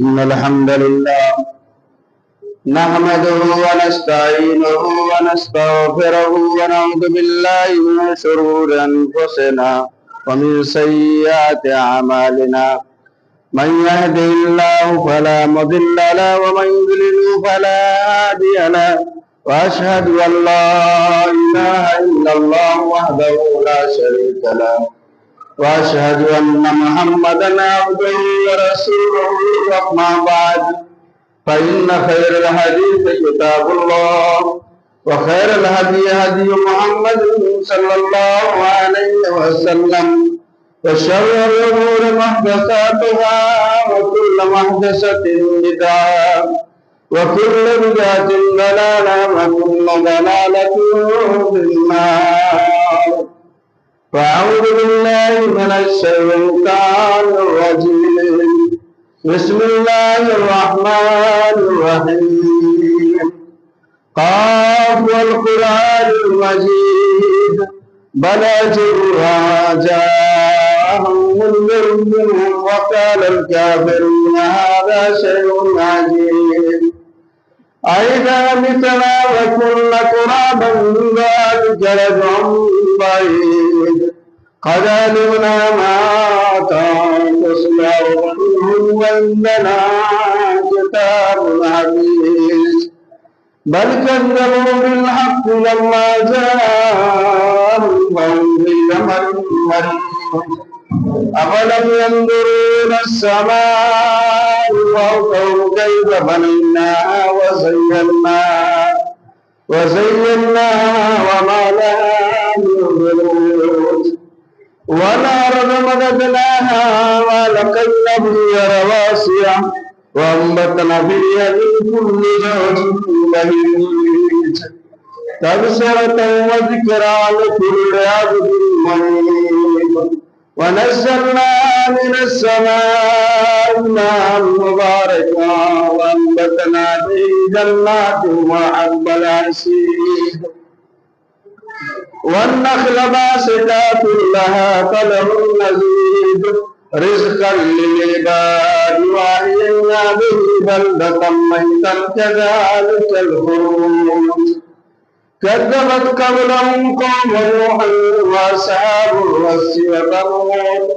إن الحمد لله نحمده ونستعينه ونستغفره ونعوذ بالله من شرور أنفسنا ومن سيئات أعمالنا من يهده الله فلا مضل له ومن يضلل فلا هادي له وأشهد أن لا إله إلا الله وحده لا شريك له وأشهد أن محمدا عبده ورسوله أما بعد فإن خير الحديث كتاب الله وخير الهدي هدي محمد صلى الله عليه وسلم وشر الأمور محدثاتها وكل محدثة بدعة وكل بدعة ضلالة وكل ضلالة في النار. فأعوذ بالله من الشيطان الرجيم. بسم الله الرحمن الرحيم. قاف والقرآن المجيد بل أجرها جاءهم منذر منهم وقال الكافرون هذا شيء عجيب أئذا متنا وكنا ترابا ذلك رجع بعيد قد علمنا ما تنقص الأرض وإننا كتاب حفيظ بل كذبوا بالحق لما جاءهم وهم في أمر مريض أفلم ينظروا إلى السماء فوقهم كيف بنيناها وزيناها وما لها من فروج والأرض مددناها وألقينا فيها رواسي وأنبتنا فيها من كل زوج بهيج تبصرة وذكرى لكل عبد منيب ونزلنا من السماء ماء مباركا وأنبتنا به جنات وحب الحصيد والنخل باسقات لها طلع نضيد رزقا للعباد وأحيينا به بلدة ميتا كذلك الخروج كذبت قبلهم قوم نوح وأصحاب الرس وثمود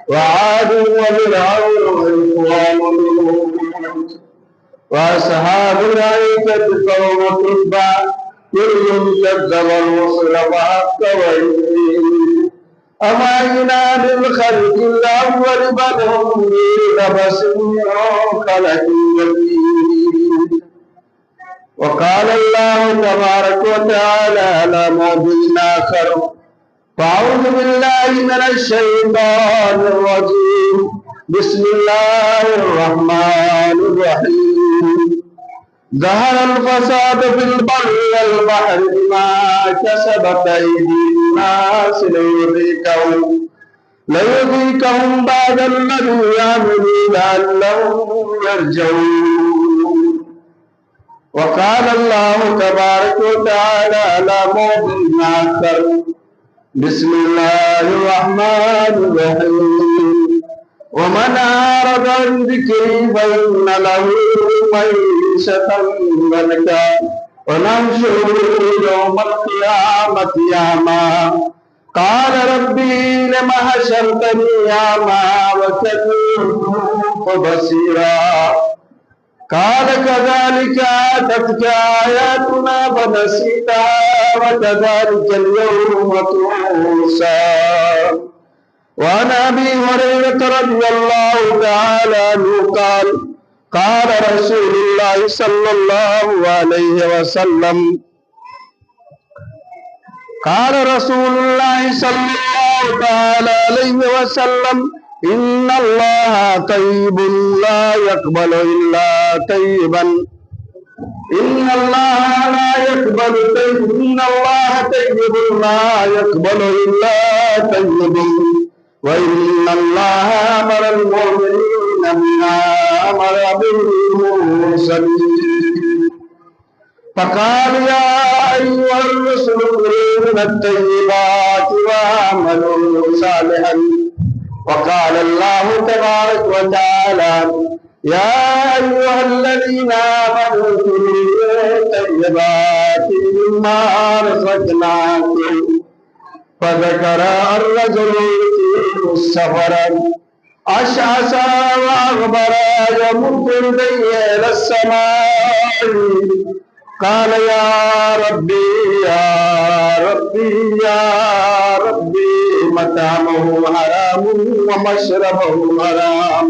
وعاد وفرعون وإخوان لوط وأصحاب الأيكة قوم تبع كل كذب الرسل فحق وعيد أفأعينا بالخلق الأول بل هم في لبس من خلق جديد. وقال الله تبارك وتعالى على موضوع آخر فأعوذ بالله من الشيطان الرجيم. بسم الله الرحمن الرحيم. ظهر الفساد في البر والبحر بما كسبت أيدي الناس ليذيقهم بعد الذي يعملوا لعلهم يرجعون. وقال الله تبارك وتعالى على موضع آخر بسم الله الرحمن الرحيم. ومن أعرض عن ذكري فإن له معيشة ضنكا ونحشره يوم القيامة أعمى قال ربي لم حشرتني أعمى وقد كنت بصيرا قال كذلك أتتك آياتنا فنسيتها وكذلك اليوم تنسى. وعن أبي هريرة رضي الله تعالى عنه قال رسول الله صلى الله عليه وسلم إن الله طيب لا يقبل إلا طيبا إن الله طيب لا يقبل إلا طيبا وإن الله أمر المؤمنين بما أمر به المرسلين فقال يا أيها الرسل كلوا من الطيبات وعملوا صالحا وقال الله تبارك وتعالى يا أيها الذين آمنوا كلوا طيبات مما رزقناكم فذكر الرجل يطيل السفر أشعث وأغبر يمد يديه إلى السماء قال يا ربي يا ربي يا ربي مطعمه حرام ومشربه حرام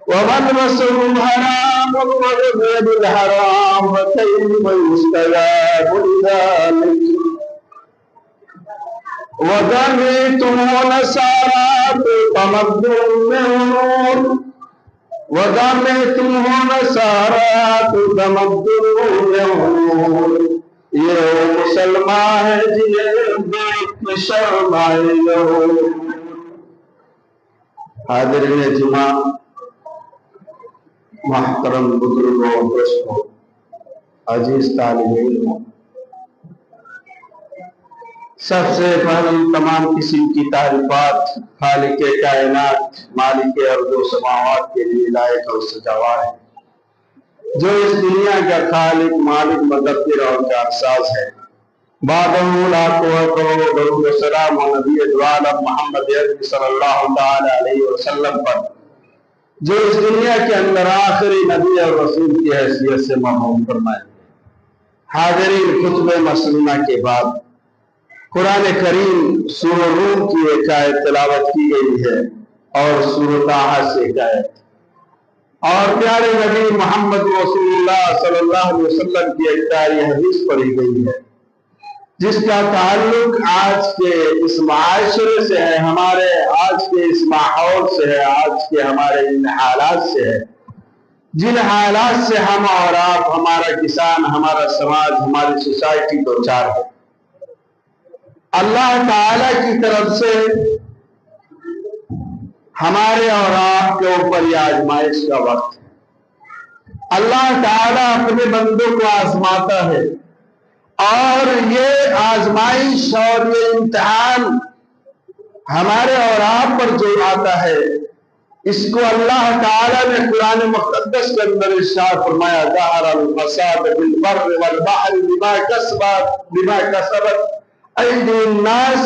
وملبسه حرام وغذي بالحرام فكيف يستجاب لذلك وذريتم نصارى تمدوا منون وذريتم نصارى تمدوا منون یہ مسلمان ہے جنہیں دیکھ شرم آئی ہو. حاضرین جمعہ، محترم بزرگوں، دوستوں، عزیز طالب علم، سب سے پہلے تمام قسم کی تعریفات خالق کائنات مالک ارض و سماوات کے لیے لائق اور سزاوار ہے، جو اس دنیا کا خالق مالک مدبر اور کارساز ہے. بعد لاکھوں کروڑوں درود و سلام و نبی عالم محمد صلی اللہ علیہ وسلم پر، جو اس دنیا کے اندر آخری نبی اور رسول کی حیثیت سے مرحوم فرمائے. حاضرین، خطبہ مسنونہ کے بعد قرآن کریم سورہ روم کی ایک آیت تلاوت کی گئی ہے اور سورہ طٰہٰ سے ایک آیت، اور پیارے نبی محمد رسول اللہ صلی اللہ علیہ وسلم کی ایک پیاری حدیث پڑھی گئی ہے، جس کا تعلق آج کے اس معاشرے سے ہے، ہمارے آج کے اس ماحول سے ہے، آج کے ہمارے ان حالات سے ہے، جن حالات سے ہم اور آپ، ہمارا کسان، ہمارا سماج، ہماری سوسائٹی دو چار ہے. اللہ تعالی کی طرف سے ہمارے اور آپ کے اوپر یہ آزمائش کا وقت ہے. اللہ تعالی اپنے بندوں کو آزماتا ہے، اور یہ آزمائش اور یہ امتحان ہمارے اور آپ پر جو آتا ہے، اس کو اللہ تعالی نے قرآن مقدس کے اندر ارشاد فرمایا، ظہر الفساد فی البر والبحر بما کسبت ایدی الناس،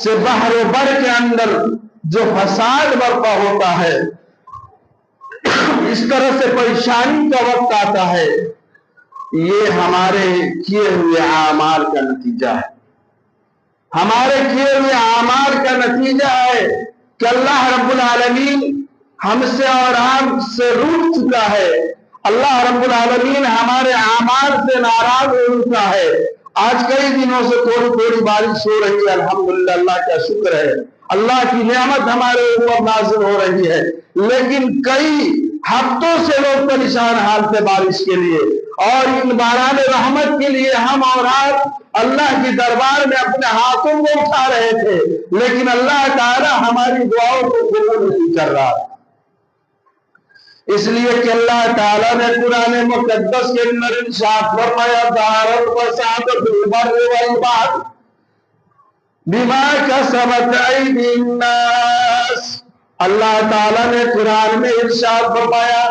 سے بحر و بر کے اندر جو فساد برپا ہوتا ہے، اس طرح سے پریشانی کا وقت آتا ہے، یہ ہمارے کیے ہوئے اعمال کا نتیجہ ہے. ہمارے کیے ہوئے اعمال کا نتیجہ ہے کہ اللہ رب العالمین ہم سے اور آپ سے روٹھ چکا ہے. اللہ رب العالمین ہمارے اعمال سے ناراض ہو چکا ہے. آج کئی دنوں سے تھوڑی تھوڑی بارش ہو رہی ہے، الحمدللہ، اللہ کا شکر ہے، اللہ کی نعمت ہمارے اوپر نازل ہو رہی ہے، لیکن کئی ہفتوں سے لوگ پریشان حال تھے بارش کے لیے، اور ان باران رحمت کے لیے ہم اور آپ اللہ کی دربار میں اپنے ہاتھوں کو اٹھا رہے تھے، لیکن اللہ تعالی ہماری دعاؤں کو قبول نہیں کر رہا. اس لیے کہ اللہ تعالیٰ نے قرآن مقدس کے اندر ارشاد فرمایا، ظہر الفساد فی البر والبحر بما کسبت ایدی الناس. اللہ تعالیٰ نے قرآن میں ارشاد فرمایا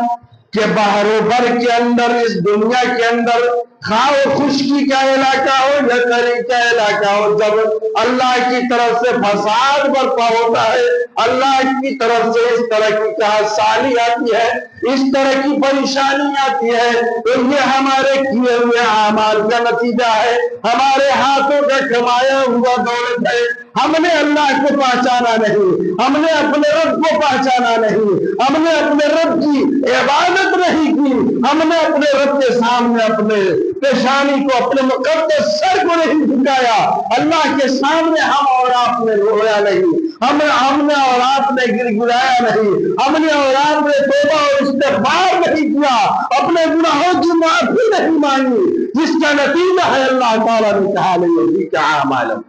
کہ بحر و بر کے اندر، اس دنیا کے اندر، خواہ خشکی کا علاقہ ہو یا تری کا علاقہ ہو، جب اللہ کی طرف سے فساد برپا ہوتا ہے، اللہ کی طرف سے اس طرح کی سالی آتی ہے، اس طرح کی پریشانی آتی ہے، تو یہ ہمارے کیے ہوئے اعمال کا نتیجہ ہے، ہمارے ہاتھوں کا کمایا ہوا دولت ہے. ہم نے اللہ کو پہچانا نہیں، ہم نے اپنے رب کو پہچانا نہیں، ہم نے اپنے رب کی عبادت نہیں کی، ہم نے اپنے رب کے سامنے اپنے پیشانی کو، اپنے مقدس سر کو نہیں جھکایا، اللہ کے سامنے ہم اور آپ نے رویا نہیں، ہم نے اور آپ نے گڑگڑایا نہیں، ہم نے اور آپ نے توبہ اور استغفار نہیں کیا، اپنے گناہوں کی معافی نہیں مانگی، جس کا نتیجہ ہے اللہ تعالیٰ نے کہا لیہ اعمالکم،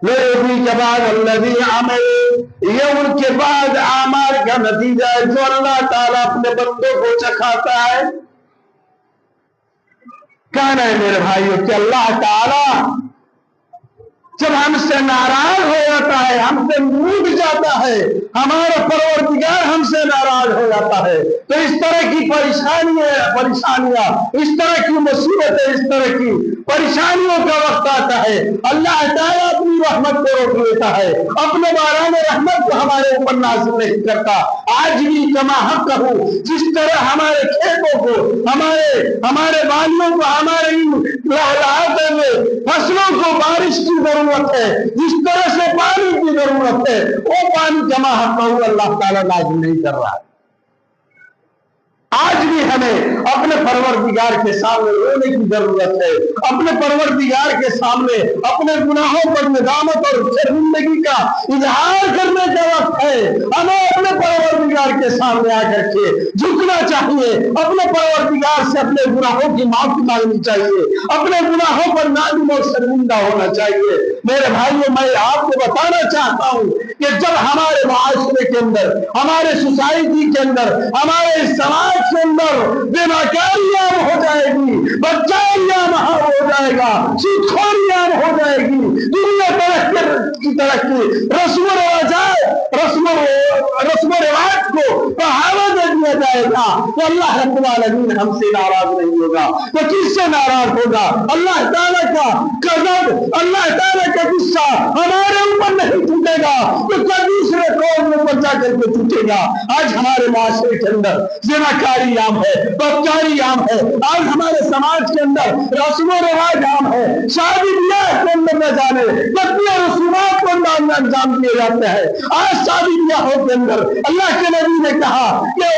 میرے بھی کے بعد الذی عمل، یہ ان کے بعد اعمال کا نتیجہ ہے جو اللہ تعالیٰ اپنے بندوں کو چکھاتا ہے. کہنا ہے میرے بھائیوں کہ اللہ تعالیٰ جب ہم سے ناراض ہو جاتا ہے، ہم سے موڈ جاتا ہے، ہمارا پروردگار ہم سے ناراض ہو جاتا ہے، تو اس طرح کی پریشانیاں، اس طرح کی مصیبتیں، اس طرح کی پریشانیوں کا وقت آتا ہے، اللہ تعالیٰ اپنی رحمت کو روک لیتا ہے، اپنے باران رحمت کو ہمارے اوپر نازل نہیں کرتا۔ آج بھی کما حق ہو، جس طرح ہمارے کھیتوں کو، ہمارے بالیوں کو، ہمارے لہلاتے ہوئے فصلوں کو بارش کی ضرورت ہے، جس طرح سے پانی کی ضرورت ہے، وہ پانی جمع حق ہو اللہ تعالیٰ نازل نہیں کر رہا ہے۔ آج بھی ہمیں اپنے پروردگار کے سامنے رونے کی ضرورت ہے، اپنے پروردگار کے سامنے اپنے گناہوں پر ندامت اور شرمندگی کا اظہار کرنے کا وقت ہے۔ ہمیں اپنے پروردگار کے سامنے آ کر کے جھکنا چاہیے، اپنے پروردگار سے اپنے گناہوں کی معافی مانگنی چاہیے، اپنے گناہوں پر نادم اور شرمندہ ہونا چاہیے۔ میرے بھائیوں، میں آپ کو بتانا چاہتا ہوں کہ جب ہمارے معاشرے کے اندر، ہمارے سوسائٹی کے اندر، ہمارے سماج کے اندر بیماری عام ہو جائے گی، بچائی عام ہو جائے گا، سودخوری عام ہو جائے گی، دنیا ترقی، رسم و رواج کو بڑھاوا دے دیا جائے گا، تو اللہ رب العالمین ہم سے ناراض نہیں ہوگا۔ تو کس سے ناراض ہوگا؟ اللہ تعالیٰ کا غضب، اللہ تعالیٰ کا غصہ ہمارے اوپر نہیں ٹوٹے گا تو دوسرے قوم میں اوپر جا کر کے ٹوٹے گا۔ آج ہمارے معاشرے کے اندر زناکاری عام ہے، بدکاری عام ہے، آج ہمارے سماج کے اندر رسم و رواج عام ہے، شادی بیاہ کے اندر نہ جانے کتنے رسومات کو انجام دیے جاتے ہیں۔ آج شادی بیاہوں کے اندر اللہ کے نبی نے کہا کہ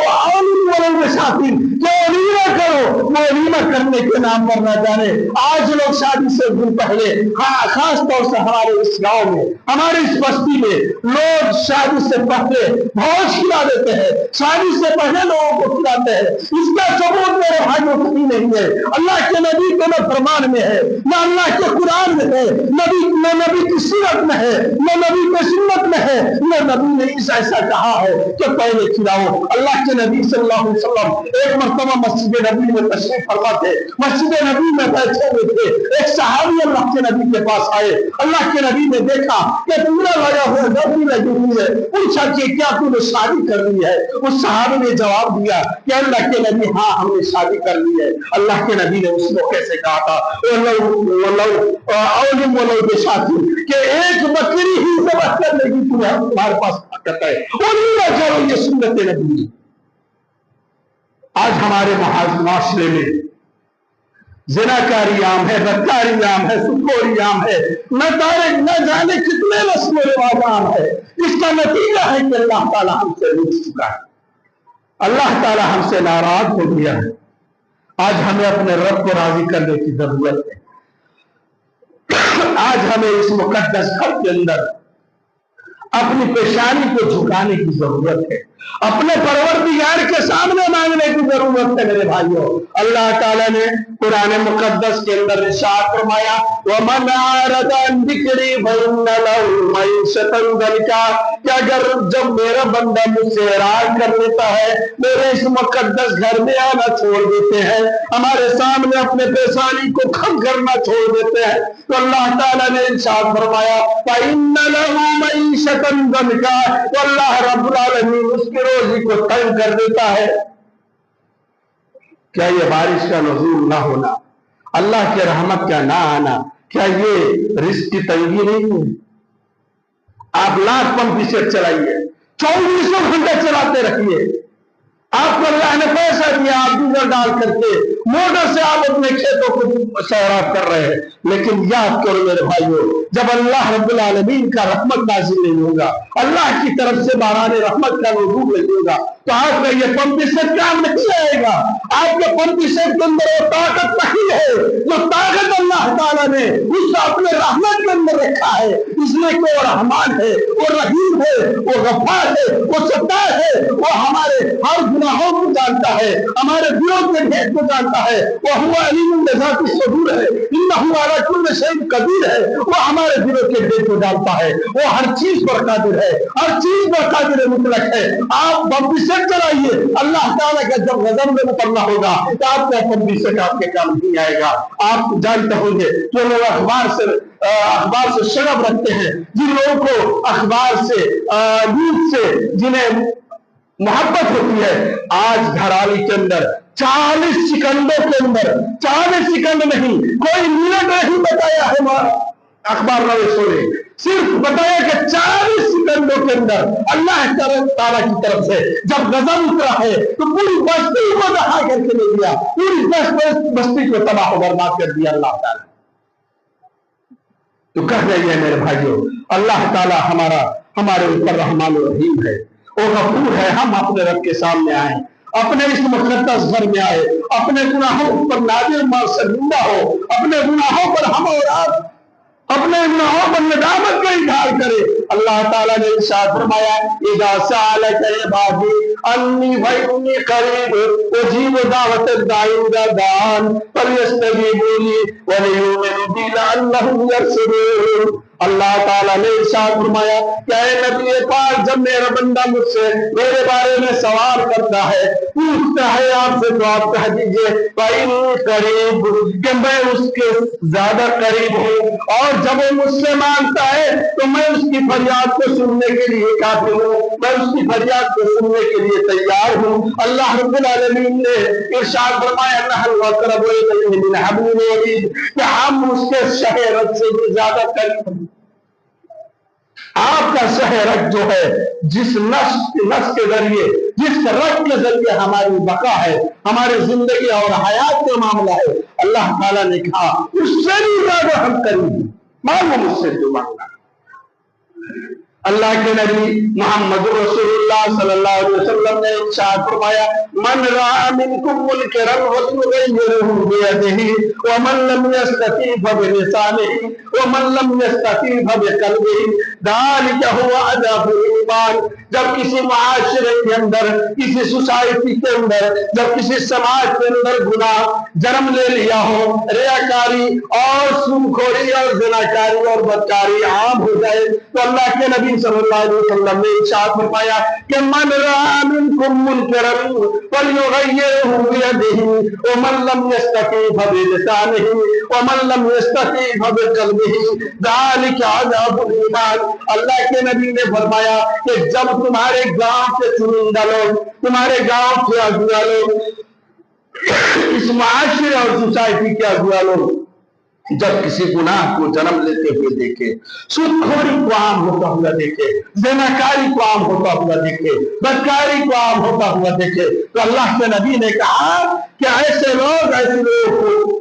ولیمہ کرو، ولیمہ کرنے کے نام پر نہ جانے۔ آج لوگ شادی سے دن پہلے، خاص طور سے ہمارے اس گاؤں میں، ہمارے اس بستی میں لوگ شادی سے پہلے بھوج کھلا دیتے ہیں، شادی سے پہلے لوگوں کو کھلاتے ہیں۔ اس کا ثبوت میرے بھائیوں کہیں نہیں ہے، اللہ کے نبی کے نہ فرمان میں ہے، نہ اللہ کے قرآن میں ہے، نہ نبی کی سیرت میں ہے، نہ نبی کی سنت میں ہے، نہ نبی نے ایسا کہا ہے کہ پہلے کھلاؤ۔ اللہ کے نبی صلی اللہ علیہ وسلم ایک مرتبہ مسجد نبی میں تشریف فرما تھے، مسجد نبی میں بیٹھے ہوئے تھے، ایک صحابی اللہ کے نبی کے پاس آئے، اللہ کے نبی نے دیکھا کہ پورا لگا ہوا گرمی لگی ہوئی ہے، پوچھا کہ کیا تم نے شادی کر لی ہے؟ اس صحابی نے جواب دیا کہ اللہ کے نبی ہاں ہم نے شادی کر لی ہے۔ اللہ کے نبی نے اس کو کیسے کہا تھا کہ ایک بکری ہی ذبح کرنے کی تمہارے پاس طاقت ہے، ولیمہ کرو، یہ سنت نبی۔ آج ہمارے معاشرے میں زناکاری عام ہے، بدکاری عام ہے، سودخوری عام ہے، نہ جانے کتنے رسم و رواج عام ہے۔ اس کا نتیجہ ہے کہ اللہ تعالیٰ ہم سے روٹھ چکا ہے، اللہ تعالیٰ ہم سے ناراض ہو گیا ہے۔ آج ہمیں اپنے رب کو راضی کرنے کی ضرورت ہے۔ آج ہمیں اس مقدس گھر کے اندر اپنی پیشانی کو جھکانے کی ضرورت ہے، اپنے پروردگار کے سامنے مانگنے کی ضرورت ہے۔ میرے بھائیوں، اللہ تعالیٰ نے قرآن مقدس کے اندر ارشاد فرمایا وَمَنْ أَعْرَضَ عَنْ ذِكْرِي فَإِنَّ لَهُ مَعِيشَةً ضَنْكًا، کہ اگر جب میرا بندہ مجھ سے اعراض کر لیتا ہے، میرے اس مقدس گھر میں آنا چھوڑ دیتے ہیں، ہمارے سامنے اپنے پیشانی کو خم کرنا چھوڑ دیتے ہیں، تو اللہ تعالیٰ نے ارشاد فرمایا فَإِنَّ لَهُ مَعِيشَةً ضَنْكًا، تو اللہ رب العالمین اس کی روزی کو تنگ کر دیتا ہے۔ کیا یہ بارش کا نزول نہ ہونا، اللہ کے رحمت کا نہ آنا، کیا یہ رزق کی تنگی نہیں ہے؟ آپ لاکھ پمپ سیٹ چلائیے، 24 گھنٹے چلاتے رکھیے، آپ کو اللہ نے پیسہ دیا، آپ ڈیزل ڈال کر کے موٹر سے آپ اپنے کھیتوں کو سیراب کر رہے ہیں، لیکن یاد کرو میرے بھائیوں، جب اللہ رب العالمین کا رحمت نازل نہیں ہوگا، اللہ کی طرف سے باران رحمت کا نزول نہیں ہوگا، تو آپ کا یہ پمپ سیٹ کام نہیں آئے گا۔ آپ کے پمپ سیٹ کے اندر وہ طاقت نہیں ہے جو طاقت اللہ تعالیٰ نے اس اپنے رحمت کے اندر رکھا ہے، اس لیے کہ وہ رحمان ہے، وہ رحیم ہے، وہ غفار ہے، وہ ستار ہے، وہ ہمارے ہر گناہوں کو جانتا ہے، ہمارے دلوں کے بھید کو جانتا ہے، وہ علیم بذات الصدور ہے، انہ علی کل شیء قدیر ہے، وہ ہمارے دلوں کے بھید کو جانتا ہے، وہ ہر چیز پر قادر ہے، ہر چیز پر قادر مطلق ہے۔ آپ پمپ سیٹ چلائیے، اللہ تعالیٰ کا جب غضب میں اترنا ہوگا تو آپ کا پمپ سیٹ آپ کے کام نہیں آئے گا۔ آپ جانتے ہوں گے جو لوگ اخبار سے اخبار سے شغف رکھتے ہیں، جن لوگوں کو اخبار سے نیوز سے جنہیں محبت ہوتی ہے، آج گھرالی کے اندر 40 سیکنڈوں کے اندر 40 سیکنڈ نہیں، کوئی منٹ نہیں بتایا ہے اخبار نویسوں نے، صرف بتایا کہ 40 سیکنڈوں کے اندر اللہ تعالیٰ کی طرف سے جب غضب اترا ہے تو پوری بستی کو دہا کر کے لے گیا، پوری بستی کو تباہ و برباد کر دیا اللہ تعالیٰ۔ تو کہہ رہی ہے میرے بھائیوں، اللہ تعالیٰ ہمارے اوپر رحمان و رحیم ہے، وہ غفور ہے۔ ہم اپنے رب کے سامنے آئیں، اپنے اس مقدس گھر میں آئے، اپنے گناہوں پر نادم اور شرمندہ ہو، اپنے گناہوں پر ہم اور آپ اپنے گناہوں پر ندامت کا اظہار کرے۔ اللہ تعالیٰ نے ارشاد فرمایا، اذا سألك عبادی انی فإنی قریب اجیب دعوت الداعی اذا دعان فلیستجیبوا لی ولیؤمنوا بی لعلہم یرشدون۔ اللہ تعالیٰ نے ارشاد فرمایا کہ اے نبی پاک، جب میرا بندہ مجھ سے میرے بارے میں سوال کرتا ہے، پوچھتا ہے آپ سے، تو آپ کہہ دیجئے فإنی قریب، کہ میں اس کے زیادہ قریب ہوں، اور جب وہ مجھ سے مانگتا ہے تو میں اس کی فریاد کو سننے کے لیے کافی ہوں، میں اس کی فریاد کو سننے کے لیے تیار ہوں۔ اللہ رب العالمین نے ارشاد فرمایا نحن اقرب الیہ من حبل الورید، کہ ہم اس کے شہ رگ سے بھی زیادہ قریب ہیں۔ آپ کا شہ رگ جو ہے، جس نس کے ذریعے، جس رگ کے ذریعے ہماری بقا ہے، ہماری زندگی اور حیات کا معاملہ ہے، اللہ تعالیٰ نے کہا اس سے بھی زیادہ ہم قریب ہیں، مانگو مجھ سے جو مانگنا۔ اللہ کے نبی محمد رسول اللہ صلی اللہ علیہ وسلم نے ارشاد فرمایا، من رأى منکم منکرا فلیغیرہ بیدہ ومن لم یستطع فبلسانہ ومن لم یستطع فبقلبہ ذلک هو اضعف الایمان۔ جب کسی معاشرے کے اندر، کسی سوسائٹی کے اندر، جب کسی سماج کے اندر گناہ جنم لے لیا ہو، ریاکاری اور سودخوری اور زناکاری اور بدکاری عام ہو جائے، تو اللہ کے نبی صلی اللہ علیہ وسلم نے ارشاد فرمایا کہ من رأى منکم منکرا فلیغیرہ بیدہ ومن لم یستطع فبلسانہ ومن لم یستطع فبقلبہ ذلک اضعف الایمان۔ اللہ کے نبی نے فرمایا کہ جب تمہارے گاؤں کے چنندہ لوگ، تمہارے گاؤں کے اگوا لوگ، اس معاشرے اور سوسائٹی کے اگوا لوگ جب کسی گناہ کو جنم لیتے ہوئے دیکھے، سودخوری کو عام ہوتا ہوا دیکھے، زناکاری کو عام ہوتا ہوا دیکھے، بدکاری کو عام ہوتا ہوا دیکھے، تو اللہ کے نبی نے کہا کہ ایسے لوگوں کو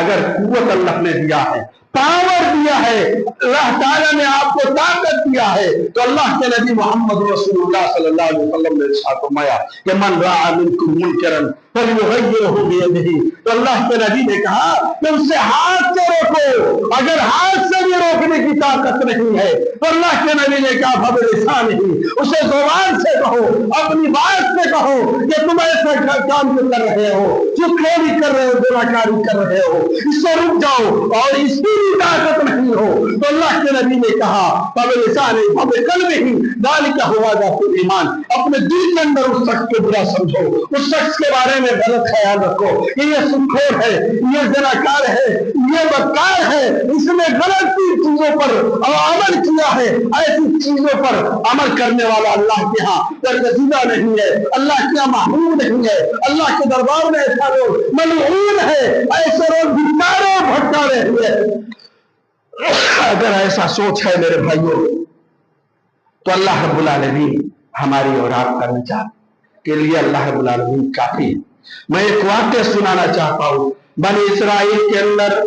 اگر قوت اللہ نے دیا ہے، پاور دیا ہے، اللہ تعالیٰ نے آپ کو طاقت دیا ہے، تو اللہ کے نبی محمد رسول اللہ صلی اللہ علیہ وسلم نے ارشاد فرمایا کہ من رأى منکم منکرا فلیغیرہ بیدہ، تو اللہ کے نبی نے کہا کہ اسے ہاتھ سے روکو، اگر ہاتھ سے بھی روکنے کی طاقت نہیں ہے تو اللہ کے نبی نے کہا فبلسانہ، اسے زبان سے کہو، اپنی بات سے کہو کہ تم ایسا کام کر رہے ہو، سودخوری کر رہے ہو، زناکاری کر رہے ہو، اس سے رک جاؤ، اور اس کی طاقت نہیں ہو تو اللہ کے نبی نے کہا فبلسانہ فبقلبہ ذلک هو اضعف الایمان۔ اپنے دل کے اندر اس شخص کو برا سمجھو، اس شخص کے بارے میں غلط خیال رکھو کہ یہ سودخور ہے، یہ زناکار ہے، یہ بدکار ہے، اس نے غلط چیزوں پر عمل کیا ہے، ایسی چیزوں پر عمل کرنے والا اللہ کے ہاں برگزیدہ نہیں ہے، اللہ کے ہاں محبوب نہیں ہے، اللہ کے دربار میں ایسا لوگ ملعون ہے، ایسے لوگ بھٹکارے بھٹکارے ہوئے۔ اگر ایسا سوچ ہے میرے بھائیوں تو اللہ رب العالمین ہماری اور آپ کا نجات کے لیے اللہ رب العالمین کافی ہے۔ میں ایک واقعہ سنانا چاہتا ہوں۔ بنی اسرائیل کے اندر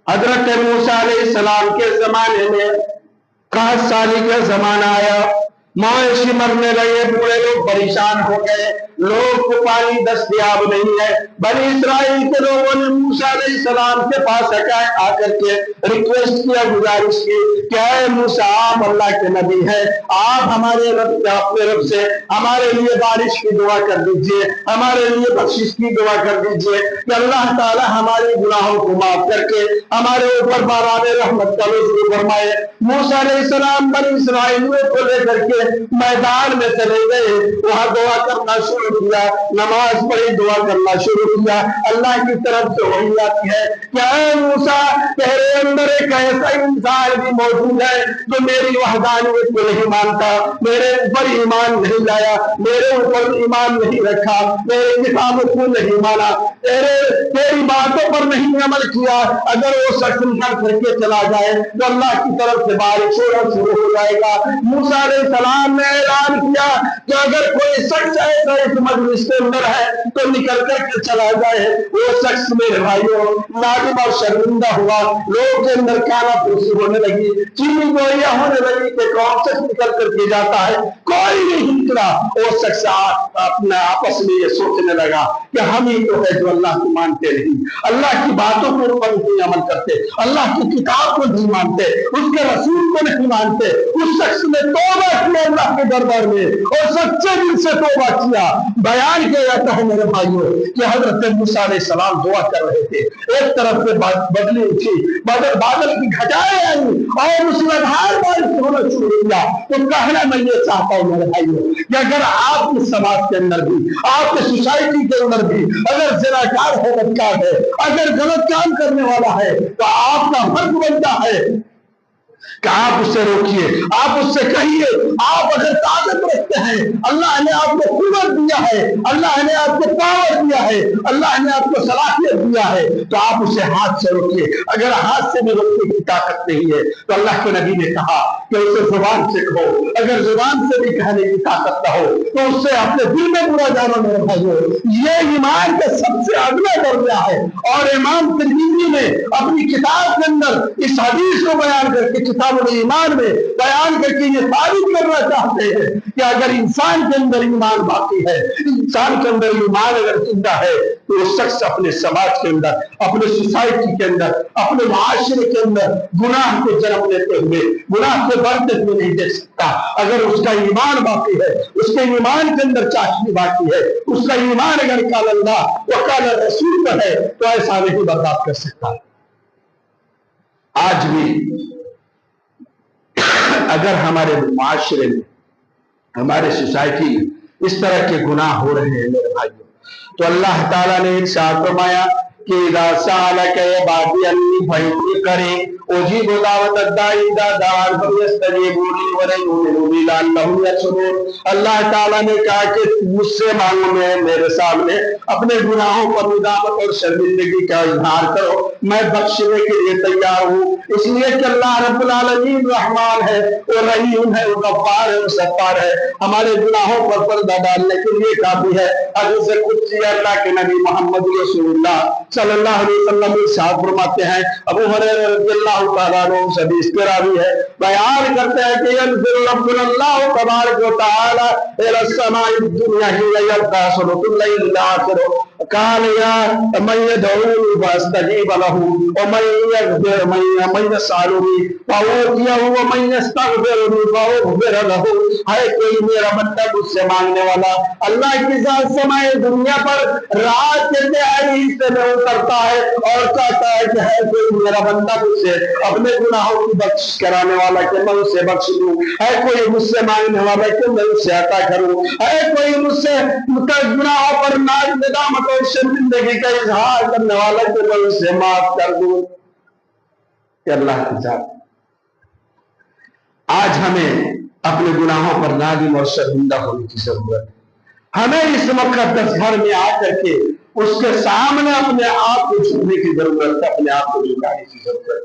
حضرت موسیٰ علیہ السلام کے زمانے میں 60 سالی کا زمانہ آیا، مویشی مرنے لگے، بوڑھے لوگ پریشان ہو گئے، لوگ کو پانی دستیاب نہیں ہے۔ بنی اسرائیل کے لوگوں نے موسیٰ علیہ السلام کے پاس آ کر کے ریکویسٹ کیا، گزارش کی کہ اے موسیٰ، آپ اللہ کے نبی ہیں، آپ ہمارے رب اپنے رب سے ہمارے لیے بارش کی دعا کر دیجئے، ہمارے لیے بخشش کی دعا کر دیجئے کہ اللہ تعالی ہمارے گناہوں کو معاف کر کے ہمارے اوپر باران رحمت کا نزول فرمائے۔ موسیٰ علیہ السلام بنی اسرائیلیوں کو لے کر کے میدان میں چلے گئے، وہاں دعا کرنا شروع کیا, نماز پڑھی, دعا کرنا شروع کیا. اللہ کی طرف سے وحی آتی ہے کہ اے موسیٰ, تیرے اندر ایک ایسا انسان بھی موجود ہے جو میری وحدانیت کو نہیں مانتا, میرے اوپر ایمان نہیں لایا, میرے اوپر ایمان نہیں رکھا, میرے کتابوں کو نہیں مانا, تیری باتوں پر نہیں عمل کیا. اگر وہ شخص نکل کر کے چلا جائے تو اللہ کی طرف سے بارش ہونا شروع ہو جائے گا. موسیٰ علیہ السلام نے اعلان کیا کہ اگر کوئی شخص ایسا اس مجلس کے اندر ہے تو نکل کر کے چلا جائے. وہ شخص میرے بھائیوں نادم اور شرمندہ ہوا. لوگوں کے اندر کانا پھوسی ہونے لگی, چینی گوئیاں ہونے لگی کہ کون شخص نکل کر کے جاتا ہے, کوئی نہیں نکلا. وہ شخص اپنے آپس میں یہ سوچنے لگا کہ ہم ہی تو ہے جو اللہ کو مانتے نہیں, اللہ کی باتوں کے اوپر نہیں عمل کرتے, اللہ کی کتاب کو نہیں مانتے, اس کے رسول کو نہیں مانتے. اس شخص نے توبہ کیا اللہ کے دربار میں اور سچے دل سے توبہ کیا. بیان کیا جاتا ہے میرے بھائیوں کہ حضرت موسیٰ علیہ السلام دعا کر رہے تھے, ایک طرف سے بدلی اٹھی, بادل کی گھٹائیں آئی اور مسلسل بارش ہونا شروع کیا. تو کہنا میں یہ چاہتا ہوں میرے بھائیوں کہ اگر آپ کے سماج کے اندر بھی, آپ کے سوسائٹی کے اندر بھی اگر زناکار ہے, بدکار ہے, اگر غلط کام کرنے والا ہے, تو آپ کا فرض بنتا ہے کہ آپ اس سے روکیے, آپ اس سے کہیے. آپ اگر طاقت رکھتے ہیں, اللہ نے آپ کو قوت دیا ہے, اللہ نے آپ کو پاور دیا ہے, اللہ نے آپ کو صلاحیت دیا ہے, تو آپ اسے ہاتھ سے روکیے. اگر ہاتھ سے بھی روکنے کی طاقت نہیں ہے تو اللہ کے نبی نے کہا کہ اسے زبان سے کہو. اگر زبان سے بھی کہنے کی طاقت نہ ہو تو اس سے اپنے دل میں برا جانا میرے بھائیوں. یہ ایمان کا سب سے اگلا درجہ ہے. اور امام ترمذی نے اپنی کتاب کے اندر اس حدیث کو بیان کر کے کتاب ایمان میں بیان کر کے یہ ثابت کرنا چاہتے ہیں کہ اگر انسان کے اندر ایمان باقی ہے, انسان کے اندر ایمان اگر زندہ ہے, تو وہ شخص اپنے سماج کے اندر, اپنے سوسائٹی کے اندر, اپنے معاشرے کے اندر گناہ کو جنم لیتے ہوئے, گناہ کو بڑھتے ہوئے نہیں دیکھ سکتا. اگر اس کا ایمان باقی ہے, اس کے ایمان کے اندر چاشنی باقی ہے, اس کا ایمان اگر قال اللہ و قال رسول کا ہے, تو ایسا نہیں برداشت کر سکتا. آج بھی اگر ہمارے معاشرے میں, ہمارے سوسائٹی میں اس طرح کے گناہ ہو رہے ہیں میرے بھائیوں, تو اللہ تعالیٰ نے ارشاد فرمایا کہ اذا سألك عبادي عني فإني قريب أجيب دعوة الداعي إذا دعان فليستجيبوا لي وليؤمنوا بي لعلهم يرشدون. اللہ تعالیٰ نے کہا کہ مجھ سے مانگو, میں میرے سامنے اپنے گناہوں پر ندامت اور شرمندگی کا اظہار کرو, میں بخشنے کے لیے تیار ہوں. اس لیے کہ اللہ رب العالمین رحمان ہے, وہ رحیم ہے, وہ غفار ہے, وہ ستار ہے. ہمارے گناہوں پر پردہ ڈالنے کے لیے کافی ہے. حدیث قدسی اللہ کے نبی محمد رسول اللہ صلی اللہ علیہ وسلم ارشاد فرماتے ہیں, ابو ہریرہ رضی اللہ تعالیٰ عنہ حدیث کے راوی ہے, بیان کرتے ہیں کہ ينزل ربنا اللہ تبارک و تعالی الى السماء الدنيا حين يبقى ثلث الليل الاخر قال يا من يدعوني فاستجيب له ومن يغفر من يسألني فأعطيه ومن يستغفرني فأغفر له. ہے کوئی میرا بندہ مجھ سے مانگنے والا, اللہ کی ذات سمائے دنیا پر رات کے تہائی حصے میں اترتا ہے اور کہتا ہے کہ ہے کوئی میرا بندہ مجھ سے اپنے گناہوں کی بخشش کرانے والا کہ میں اسے بخش دوں, ہے کوئی مجھ سے مانگنے والا کہ میں اسے عطا کروں, ہے کوئی مجھ سے گناہوں پر ندامت اور شرمندگی کا اظہار کرنے والا کہ میں اسے معاف کر دوں. کہ اللہ کی ذات آج ہمیں اپنے گناہوں پر نادم اور شرمندہ ہونے کی ضرورت ہے. ہمیں اس مقدس گھر میں آ کر کے اس کے سامنے اپنے آپ کو جھکنے کی ضرورت ہے, اپنے آپ کو جھکانے کی ضرورت ہے.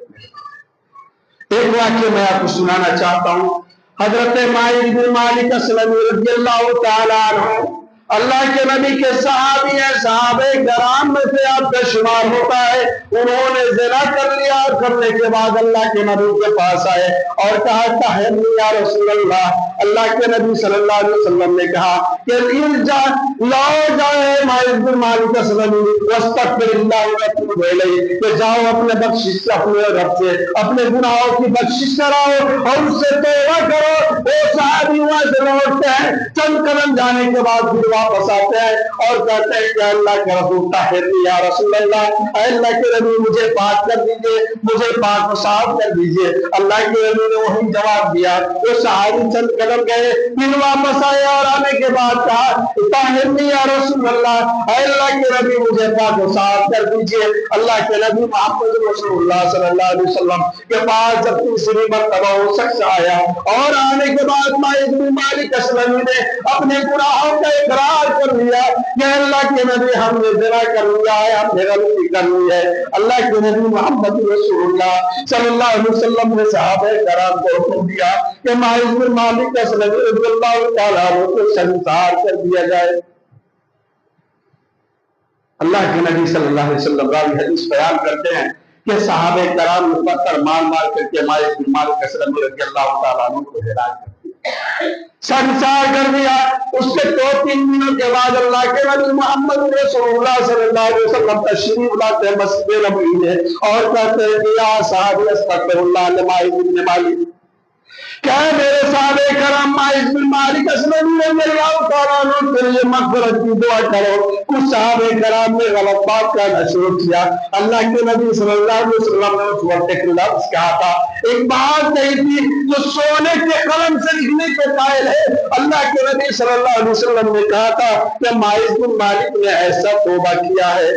ایک واقعہ میں آپ کو سنانا چاہتا ہوں. حضرت مالک بن مالک اسلمی رضی اللہ تعالیٰ عنہ اللہ کے نبی کے صحابی ہیں, صحابہ کرام میں سے آپ کا شمار ہوتا ہے. انہوں نے زنا کر لیا, اور کرنے کے بعد اللہ کے نبی کے پاس آئے اور کہا طہرنی یا رسول اللہ. اللہ کے نبی صلی اللہ علیہ وسلم نے کہا کہ لو جائے ماعز بن مالک اسلمی واستغفر اللہ وتوب الیہ کہ جاؤ اپنے بخشش سے اپنے رب سے اپنے گناہوں کی بخشش کراؤ اور اس سے توبہ کرو۔ وہ صحابی وہاں سے لوٹتے ہیں، چند قدم جانے کے بعد پھر واپس آتے ہیں اور کہتے ہیں کہ اللہ کے رسول طاہرنی یا رسول اللہ، اے اللہ کے نبی مجھے پاک کر دیجئے، مجھے پاک و صاف کر دیجئے۔ اللہ کے نبی نے وہی جواب دیا۔ وہ صحابی چند قدم گئے، پھر واپس آئے اور آنے کے بعد کہا طاہرنی یا رسول اللہ، اے اللہ کے نبی مجھے پاک و صاف کر دیجئے۔ اللہ کے نبی محمد رسول اللہ صلی اللہ علیہ وسلم کے پاس جب تیسری مرتبہ وہ شخص آیا اور آنے کے بعد ماعز بن مالک اسلمی نے اپنے گناہوں کا اقرار کر لیا کہ اللہ کے نبی ہم نے زنا کر لیا ہے، ہم نے غلطی کر لی ہے۔ اللہ کے نبی محمد رسول اللہ صلی اللہ علیہ وسلم نے صحابہ کرام کو حکم دیا کہ ماعز بن مالک اسلمی رضی اللہ تعالیٰ عنہ کو سنسار کر دیا جائے۔ اللہ کے نبی صلی اللہ علیہ وسلم راوی حدیث بیان کرتے ہیں کہ صحابہ کرام نے پتھر مار مار کر کے ماعز بن مالک اسلمی رضی اللہ تعالیٰ عنہ کو ہلاک کر دیا، سنسار کر دیا۔ اس کے 2-3 دنوں کے بعد اللہ کے نبی محمد رسول اللہ صلی اللہ علیہ وسلم تشریف لاتے ہیں مسجد نبوی میں اور کہتے ہیں کہ یا صحابی استغفر اللہ لماعز بن مالک، کیا میرے صحابہ کرام ماعز بن مالک اسلمی رضی اللہ تعالیٰ عنہ کے لیے مغفرت کی دعا کرو۔ کچھ صحابہ کرام نے غلط بات کہنا شروع کیا۔ اللہ کے نبی صلی اللہ علیہ وسلم نے اس وقت ایک لفظ کہا تھا، ایک بات کہی تھی جو سونے کے قلم سے لکھنے کے قائل ہے۔ اللہ کے نبی صلی اللہ علیہ وسلم نے کہا تھا کہ ماعز بن مالک نے ایسا توبہ کیا ہے،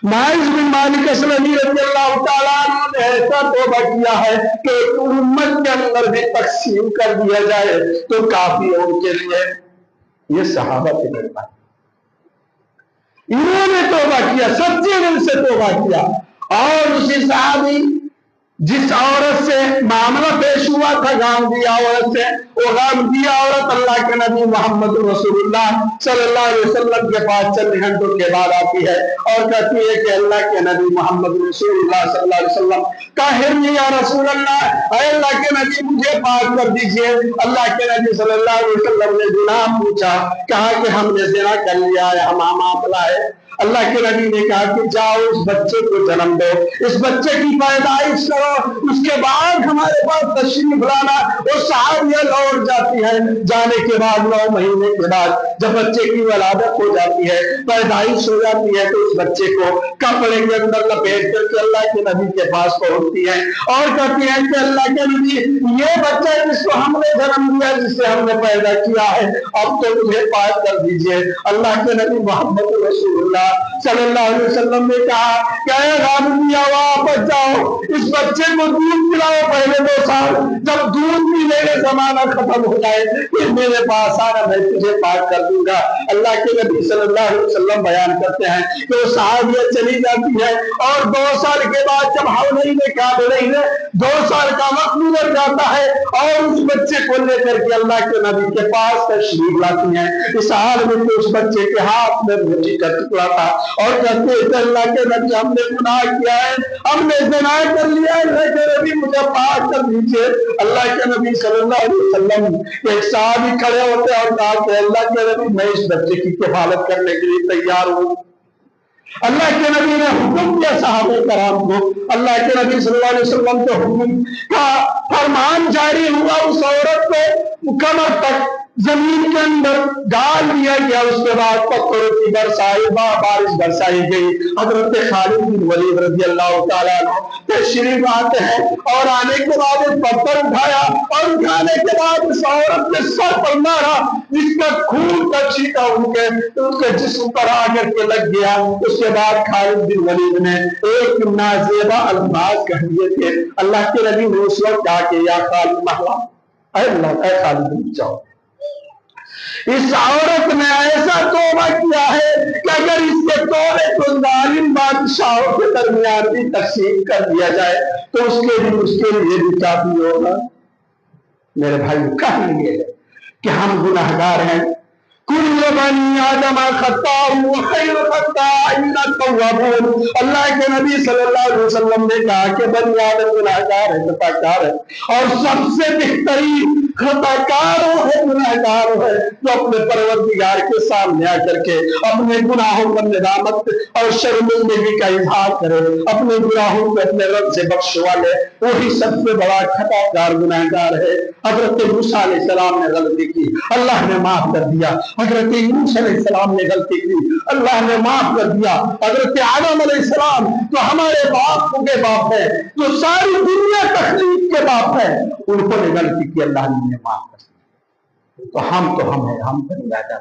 ماعز بن مالک اسلمی رضی اللہ تعالیٰ عنہ نے ایسا توبہ کیا ہے کہ امت کے اندر بھی تقسیم کر دیا جائے تو کافی ہے ان کے لیے۔ یہ صحابہ کے درمیان انہوں نے توبہ کیا، سچے دل سے توبہ کیا۔ اور اسی صحابی جس عورت سے معاملہ پیش ہوا تھا گاندھی عورت سے، وہ گاندھی عورت اللہ کے نبی محمد رسول اللہ صلی اللہ علیہ وسلم کے پاس چند گھنٹوں کے بعد آتی ہے اور کہتی ہے کہ اللہ کے نبی محمد رسول اللہ صلی اللہ علیہ وسلم طاہرنی یا رسول اللہ، اے اللہ کے نبی مجھے پاک کر دیجئے۔ اللہ کے نبی صلی اللہ علیہ وسلم نے گناہ پوچھا، کہا کہ ہم نے زنا کر لیا ہے، ہمارا معاملہ ہے۔ اللہ کے نبی نے کہا کہ جاؤ اس بچے کو جنم دو، اس بچے کی پیدائش کرو، اس کے بعد ہمارے پاس تشریف لانا۔ وہ صحابیہ لوٹ جاتی ہے، جانے کے بعد 9 مہینے کے بعد جب بچے کی ولادت ہو جاتی ہے، پیدائش ہو جاتی ہے، تو اس بچے کو کپڑے کے اندر لپیٹ کر کے اللہ کے نبی کے پاس پہنچتی ہے اور کہتی ہے کہ اللہ کے نبی یہ بچہ جس کو ہم نے جنم دیا، جس سے ہم نے پیدا کیا ہے، اب تو مجھے پاک کر دیجئے۔ اللہ کے نبی محمد رسول اللہ صلی اللہ علیہ وسلم نے کہا کہ اے غامدیہ واپس جاؤ، اس بچے کو دودھ پلاؤ پہلے 2 سال، جب دودھ پینے کا زمانہ ختم ہو جائے پھر میرے پاس آنا، میں تجھے پاک کر دوں گا۔ اللہ کے نبی صلی اللہ علیہ وسلم بیان کرتے ہیں کہ وہ صحابیہ چلی جاتی ہے اور 2 سال کے بعد جب حولین کاملین 2 سال کا وقت گزر جاتا ہے اور اس بچے کو لے کر کے اللہ کے نبی کے پاس تشریف لاتی ہیں۔ اس حال میں تو اس بچے کے ہاتھ میں روٹی کا ٹکڑا تھا اور کہتے ہیں کہ اللہ کے نبی ہم نے گناہ کیا ہے، ہم نے زنا کر لیا ہے، اللہ کے نبی مجھے پاک کر دیجئے۔ اللہ کے نبی صلی اللہ علیہ وسلم ایک صحابی کھڑے ہوتے اور کہا کہ اللہ کے نبی میں اس بچے کی کفالت کرنے کے لیے تیار ہوں۔ اللہ کے نبی نے حکم دیا صحابہ کرام کو، اللہ کے نبی صلی اللہ علیہ وسلم کے حکم کا فرمان جاری ہوا، اس عورت کو کمر تک زمین کے اندر ڈال دیا گیا۔ اس کے بعد پتھروں کی بارش برسائی گئی۔ حضرت خالد بن ولید رضی اللہ تعالیٰ عنہ تشریف آتے ہیں اور آنے کے بعد ایک پتھر اٹھایا اور اٹھانے کے بعد اس عورت کے سر پر مارا، جس کا خون کا چھینٹا ان کے جسم پر آ کر کے لگ گیا۔ اس کے بعد خالد بن ولید نے ایک نازیبا الفاظ کہہ دیے تھے۔ اللہ کے نبی نے اس وقت کہا کہ یا خالد محلا، اے اللہ، اے خالد بن جاؤ۔ اس عورت نے ایسا توبہ کیا ہے کہ اگر اس کے توبے کو ظالم بادشاہوں کے درمیان بھی تقسیم کر دیا جائے تو اس کے لیے بھی کافی ہوگا۔ میرے بھائی، کہا یہ ہے کہ ہم گناہگار ہیں، کل بنی آدم خطاء وخیر الخطائین التوابون۔ اللہ کے نبی صلی اللہ علیہ وسلم نے کہا کہ بنی آدم گناہگار ہے، خطا کار ہے، اور سب سے بہترین خطا کار ہے، گناہگار ہے جو اپنے پروردگار کے سامنے آ کر کے اپنے گناہوں پر ندامت اور شرمندگی کا اظہار کرے، اپنے گناہوں کو اپنے رب سے بخشوا لے، وہی سب سے بڑا خطا کار گناہگار ہے۔ حضرت موسیٰ علیہ السلام نے غلطی کی، اللہ نے معاف کر دیا۔ حضرت یونس علیہ السلام نے غلطی کی، اللہ نے معاف کر دیا۔ حضرت آدم علیہ السلام جو ہمارے باپ کے باپ ہے، جو ساری دنیا تخلیق کے باپ ہے، انہوں نے غلطی کی، اللہ نے انہیں معاف کر دیا۔ تو ہم ہیں، ہم بن جاتا،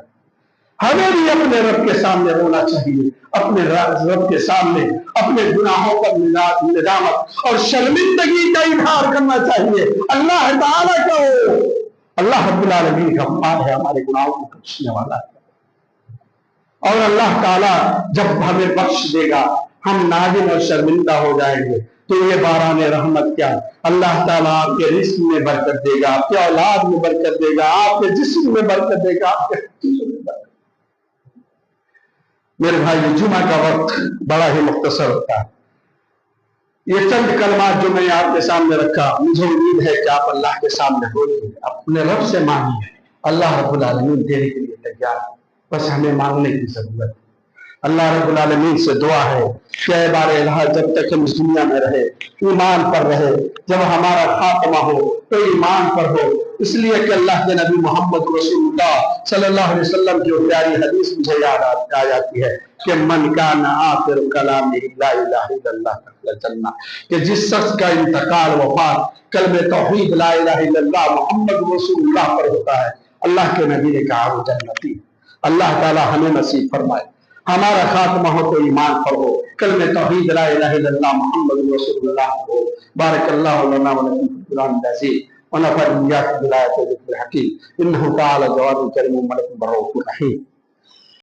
ہمیں بھی اپنے رب کے سامنے رونا چاہیے، اپنے رب کے سامنے اپنے گناہوں پر ندامت اور شرمندگی کا اظہار کرنا چاہیے۔ اللہ تعالیٰ کا اللہ رب العالمین غفار ہے، ہمارے گناہوں کو بخشنے والا ہے، اور اللہ تعالیٰ جب ہمیں بخش دے گا ہم نادم اور شرمندہ ہو جائیں گے تو یہ باران رحمت کیا، اللہ تعالیٰ آپ کے رزق میں برکت دے گا، آپ کے اولاد میں برکت دے گا، آپ کے جسم میں برکت دے گا، آپ کے چیزوں میں برکت۔ میرے بھائی، جمعہ کا وقت بڑا ہی مختصر ہوتا ہے، یہ چند کلمات جو میں نے آپ کے سامنے رکھا، مجھے امید ہے کہ آپ اللہ کے سامنے بولیں، اپنے رب سے مانگیں، اللہ رب العالمین دینے کے لیے تیار ہے، بس ہمیں مانگنے کی ضرورت ہے۔ اللہ رب العالمین سے دعا ہے کہ اے بار الہ، جب تک ہم اس دنیا میں رہے، ایمان پر رہے، جب ہمارا خاتمہ ہو تو ایمان پر ہو، اس لیے کہ اللہ کے نبی محمد رسول اللہ صلی اللہ علیہ وسلم کی پیاری حدیث مجھے یاد آ جاتی ہے کہ من کان آخر کلامہ لا الہ الا اللہ دخل الجنہ، کہ جس شخص کا انتقال وفات کلمہ توحید لا الہ الا اللہ محمد رسول اللہ پر ہوتا ہے، اللہ کے نبی نے کہا وہ جنتی۔ اللہ تعالی ہمیں نصیب فرمائے ہمارا خاتمہ ہو تو ایمان پر ہو، کلمہ توحید لا الہ الا اللہ محمد رسول اللہ ہو۔ بارک اللہ لنا ولکم فی القرآن العظیم ونفعني وإياكم بالآيات والذكر الحكيم إنه تعالى جواد كريم ملك رؤوف رحيم۔